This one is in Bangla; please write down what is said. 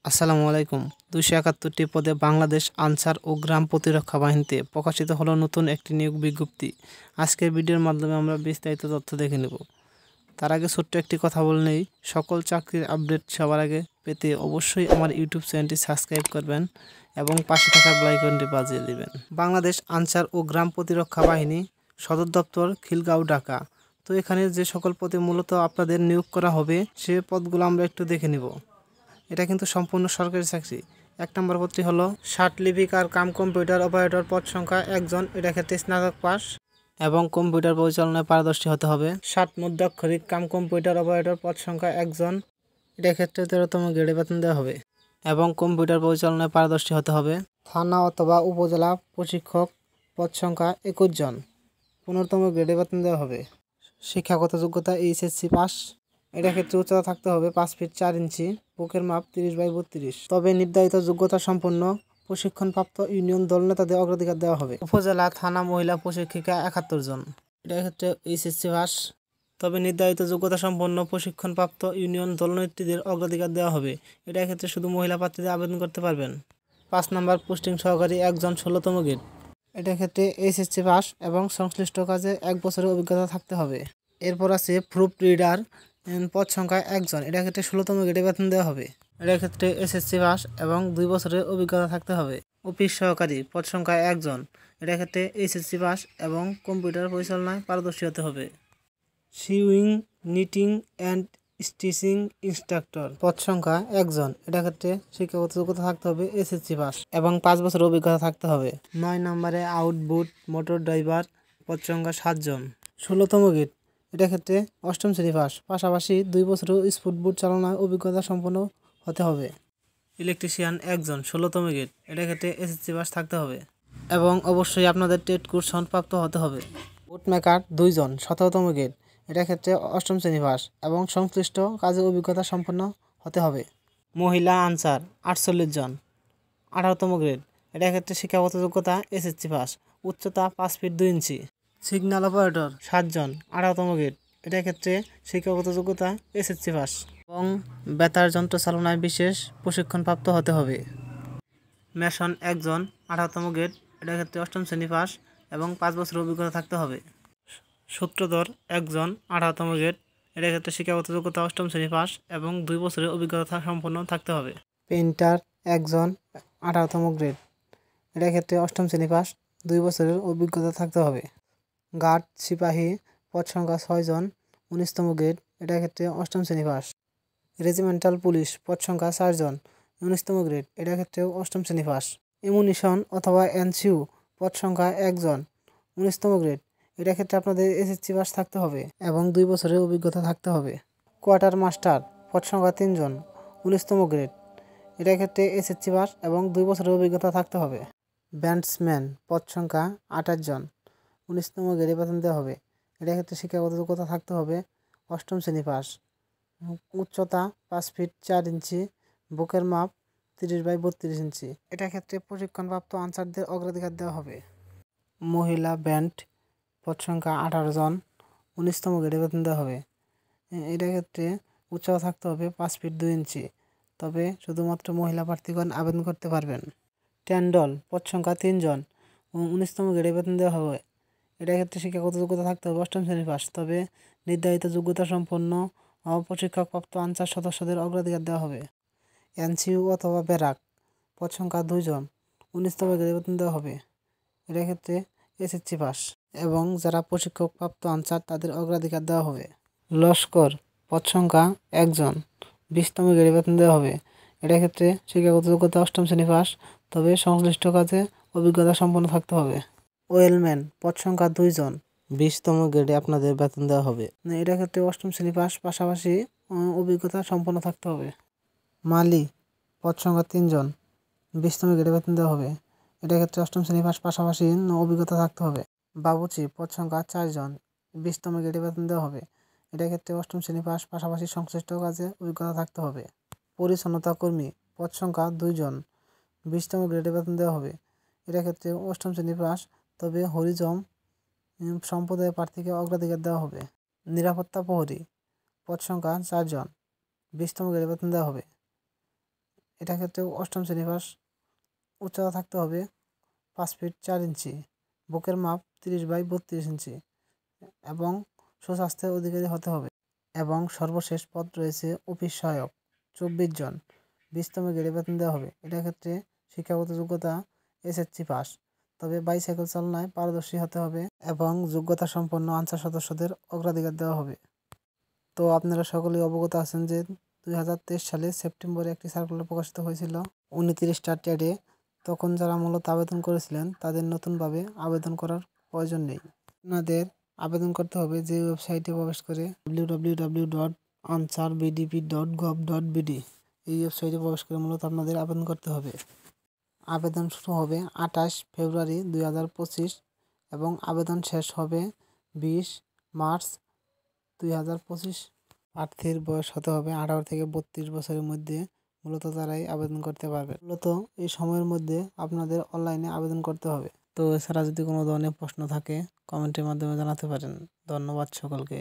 আসসালামু আলাইকুম। ২৭১টি পদে বাংলাদেশ আনসার ও গ্রাম প্রতিরক্ষা বাহিনীতে প্রকাশিত হলো নতুন একটি নিয়োগ বিজ্ঞপ্তি। আজকের ভিডিওর মাধ্যমে আমরা বিস্তারিত তথ্য দেখে নেব। তার আগে ছোট্ট একটি কথা বলে নেই, সকল চাকরির আপডেট সবার আগে পেতে অবশ্যই আমার ইউটিউব চ্যানেলটি সাবস্ক্রাইব করবেন এবং পাশে থাকা বেল আইকনটি বাজিয়ে দিবেন। বাংলাদেশ আনসার ও গ্রাম প্রতিরক্ষা বাহিনী সদর দপ্তর খিলগাঁও, ঢাকা। তো এখানে যে সকল পদে মূলত আপনাদের নিয়োগ করা হবে সে পদগুলো আমরা একটু দেখে নিব। এটা কিন্তু সম্পূর্ণ সরকারি চাকরি। ১ নম্বর পদটি হলো ষাট লিপিকার কাম কম্পিউটার অপারেটর, পদ সংখ্যা ১ জন। এটা ক্ষেত্রে স্নাতক পাস এবং কম্পিউটার পরিচালনায় পারদর্শী হতে হবে। ৬০ মধ্যাক্ষরিক কাম কম্পিউটার অপারেটর, পদ সংখ্যা ১ জন। এটা ক্ষেত্রে ১৩তম গ্রেডে বেতন দেওয়া হবে এবং কম্পিউটার পরিচালনায় পারদর্শী হতে হবে। থানা অথবা উপজেলা প্রশিক্ষক, পদ সংখ্যা ২১ জন। ১৫তম গ্রেডে বেতন দেওয়া হবে। শিক্ষাগত যোগ্যতা এইচএসসি পাস। এটা ক্ষেত্রে উচ্চতা থাকতে হবে ৫ ফিট ৪ ইঞ্চি, বুকের মাপ ৩০/৩২। তবে নির্ধারিত যোগ্যতা সম্পন্ন প্রশিক্ষণপ্রাপ্ত ইউনিয়ন দলনেতাদের অগ্রাধিকার দেওয়া হবে। উপজেলা থানা মহিলা প্রশিক্ষিকা ৭১ জন। এটা ক্ষেত্রে এইচএসসি পাস। তবে নির্ধারিত যোগ্যতা সম্পন্ন প্রশিক্ষণপ্রাপ্ত ইউনিয়ন দলনেত্রীদের অগ্রাধিকার দেওয়া হবে। এটা ক্ষেত্রে শুধু মহিলা প্রার্থীদের আবেদন করতে পারবেন। ৫ নম্বর পোস্টিং সহকারী ১ জন, ১৬তম গ্রেড। এটা ক্ষেত্রে এইচএসসি পাস এবং সংশ্লিষ্ট কাজে ১ বছরের অভিজ্ঞতা থাকতে হবে। এরপর আছে প্রুফ রিডার, পদ সংখ্যা ১ জন। এটা ক্ষেত্রে ১৬তম গ্রেডে বেতন দেওয়া হবে। এটার ক্ষেত্রে এসএসসি পাস এবং ২ বছরের অভিজ্ঞতা থাকতে হবে। অফিস সহকারী, পদ সংখ্যা ১ জন। এটার ক্ষেত্রে এইচএসসি পাস এবং কম্পিউটার পরিচালনায় পারদর্শী হতে হবে। Swing, knitting and stitching instructor, পদ সংখ্যা ১ জন। এটার ক্ষেত্রে শিক্ষাগত যোগ্যতা থাকতে হবে এসএসসি পাস এবং ৫ বছরের অভিজ্ঞতা থাকতে হবে। ৯ নম্বরে আউটবুট মোটর ড্রাইভার, পদ সংখ্যা ৭ জন, ১৬তম গ্রেড। এটার ক্ষেত্রে ৮ম শ্রেণী পাস, পাশাপাশি 2 বছরের স্পিডবোট চালানোর অভিজ্ঞতা সম্পন্ন হতে হবে। ইলেকট্রিশিয়ান ১ জন, ১৬তম গ্রেড। এটার ক্ষেত্রে এসএসসি পাস থাকতে হবে এবং অবশ্যই আপনাদের ট্রেড কোর্স সনদপ্রাপ্ত হতে হবে। বোট মেকার ২ জন, ১৭তম গ্রেড। এটার ক্ষেত্রে ৮ম শ্রেণী পাস এবং সংশ্লিষ্ট কাজে অভিজ্ঞতা সম্পন্ন হতে হবে। মহিলা আনসার ৪৮ জন, ১৮তম গ্রেড। এটার ক্ষেত্রে শিক্ষাগত যোগ্যতা এসএসসি পাস, উচ্চতা ৫ ফিট ২ ইঞ্চি। সিগন্যাল অপারেটর ৭ জন, ১৮তম গ্রেড। এটার ক্ষেত্রে শিক্ষাগত যোগ্যতা এসএসসি পাস এবং বেতার যন্ত্র চালনায় বিশেষ প্রশিক্ষণপ্রাপ্ত হতে হবে। মেশন ১ জন, ১৮তম গ্রেড। এটার ক্ষেত্রে ৮ম শ্রেণী পাস এবং ৫ বছরের অভিজ্ঞতা থাকতে হবে। সূত্রধর ১ জন, ১৮তম গ্রেড। এটার ক্ষেত্রে শিক্ষাগত যোগ্যতা ৮ম শ্রেণী পাস এবং ২ বছরের অভিজ্ঞতা সম্পন্ন থাকতে হবে। পেইন্টার ১ জন, ১৮তম গ্রেড। এটার ক্ষেত্রে ৮ম শ্রেণী পাস, ২ বছরের অভিজ্ঞতা থাকতে হবে। গার্ড সিপাহী, পদ সংখ্যা ৬ জন, ১৯তম গ্রেড। এটার ক্ষেত্রে ৮ম শ্রেণী পাস। রেজিমেন্টাল পুলিশ, পদ সংখ্যা ৪ জন, ১৯তম গ্রেড। এটার ক্ষেত্রে ৮ম শ্রেণী পাস। এমুনিশন অথবা এনসিউ, পদ সংখ্যা ১ জন, ১৯তম গ্রেড। এটার ক্ষেত্রে আপনাদের এসএসসি পাস থাকতে হবে এবং ২ বছরের অভিজ্ঞতা থাকতে হবে। কোয়ার্টার মাস্টার, পদ সংখ্যা ৩ জন, ১৯তম গ্রেড। এটার ক্ষেত্রে এসএসসি পাস এবং ২ বছরের অভিজ্ঞতা থাকতে হবে। ব্যান্ডসম্যান, পদ সংখ্যা ২৮ জন, ১৯তম গ্রেডে বেতন দেওয়া হবে। এটার ক্ষেত্রে শিক্ষাগত যোগ্যতা থাকতে হবে ৮ম শ্রেণী পাস, উচ্চতা ৫ ফিট ৪ ইঞ্চি, বুকের মাপ ৩০/৩২ ইঞ্চি। এটার ক্ষেত্রে প্রশিক্ষণপ্রাপ্ত আনসারদের অগ্রাধিকার দেওয়া হবে। মহিলা ব্যান্ড, পদ সংখ্যা ১৮ জন, ১৯তম গ্রেডে বেতন দেওয়া হবে। এটার ক্ষেত্রে উচ্চতা থাকতে হবে ৫ ফিট ২ ইঞ্চি। তবে শুধুমাত্র মহিলা প্রার্থীগণ আবেদন করতে পারবেন। ট্যান্ডল, পদ সংখ্যা ৩ জন, ১৯তম গ্রেডে বেতন দেওয়া হবে। এটার ক্ষেত্রে শিক্ষাগত যোগ্যতা থাকতে হবে ৮ম শ্রেণী পাস। তবে নির্ধারিত যোগ্যতা সম্পন্ন প্রশিক্ষণপ্রাপ্ত আনসার সদস্যদের অগ্রাধিকার দেওয়া হবে। এনসিইউ অথবা ব্যারাক, পদ সংখ্যা ২ জন, ১৯তম গ্রেডে বেতন দেওয়া হবে। এটার ক্ষেত্রে এসএসসি পাস এবং যারা প্রশিক্ষণপ্রাপ্ত আনসার তাদের অগ্রাধিকার দেওয়া হবে। লস্কর, পদ সংখ্যা ১ জন, ২০তম গ্রেডে বেতন দেওয়া হবে। এটার ক্ষেত্রে শিক্ষাগত যোগ্যতা ৮ম শ্রেণী পাস, তবে সংশ্লিষ্ট কাজে অভিজ্ঞতা সম্পন্ন থাকতে হবে। ওয়েলম্যান, পদ সংখ্যা ২ জন, ২০তম গ্রেডে আপনাদের বেতন দেওয়া হবে। এটার ক্ষেত্রে ৮ম শ্রেণী পাস, পাশাপাশি অভিজ্ঞতা সম্পন্ন থাকতে হবে। মালি, পদ সংখ্যা ৩ জন, ২০তম গ্রেডে বেতন দেওয়া হবে। এটার ক্ষেত্রে ৮ম শ্রেণী পাস, পাশাপাশি অভিজ্ঞতা থাকতে হবে। বাবুচি, পদ সংখ্যা ৪ জন, ২০তম গ্রেডে বেতন দেওয়া হবে। এটার ক্ষেত্রে ৮ম শ্রেণী পাস, পাশাপাশি সংশ্লিষ্ট কাজে অভিজ্ঞতা থাকতে হবে। পরিচ্ছন্নতা কর্মী, পদ সংখ্যা ২ জন, ২০তম গ্রেডে বেতন দেওয়া হবে। এটার ক্ষেত্রে ৮ম শ্রেণী পাস, তবে হরিজম সম্প্রদায়ের প্রার্থীকে অগ্রাধিকার দেওয়া হবে। নিরাপত্তা প্রহরী, পদ সংখ্যা ৪ জন, ২০তম গ্রেডে বেতন দেওয়া হবে। এটা ক্ষেত্রে অষ্টম শ্রেণী পাস, উচ্চতা থাকতে হবে 5 ফিট 4 ইঞ্চি, বুকের মাপ 30/32 ইঞ্চি এবং সুস্বাস্থ্যের অধিকারী হতে হবে। এবং সর্বশেষ পদ রয়েছে অফিস সহায়ক 24 জন, 20তম গ্রেডে বেতন দেওয়া হবে। এটার ক্ষেত্রে শিক্ষাগত যোগ্যতা SSC পাস, তবে বাইসাইকেল চালনায় পারদর্শী হতে হবে এবং যোগ্যতা সম্পন্ন আনসার সদস্যদের অগ্রাধিকার দেওয়া হবে। তো আপনারা সকলেই অবগত আছেন যে 2023 সালে সেপ্টেম্বরে একটি সার্কুলার প্রকাশিত হয়েছিল 29টা ট্রেডে। তখন যারা মূলত আবেদন করেছিলেন তাদের নতুনভাবে আবেদন করার প্রয়োজন নেই। আপনাদের আবেদন করতে হবে যে ওয়েবসাইটে প্রবেশ করে www.ansarbdp.gov.bd এই ওয়েবসাইটে প্রবেশ করে মূলত আপনাদের আবেদন করতে হবে। আবেদন শুরু হবে 28 ফেব্রুয়ারি 2025 এবং আবেদন শেষ হবে 20 মার্চ 2025। প্রার্থীর বয়স হতে হবে 18 থেকে 32 বছরের মধ্যে, মূলত তারাই আবেদন করতে পারবে। মূলত এই সময়ের মধ্যে আপনাদের অনলাইনে আবেদন করতে হবে। তো এছাড়া যদি কোনো ধরনের প্রশ্ন থাকে কমেন্টের মাধ্যমে জানাতে পারেন। ধন্যবাদ সকলকে।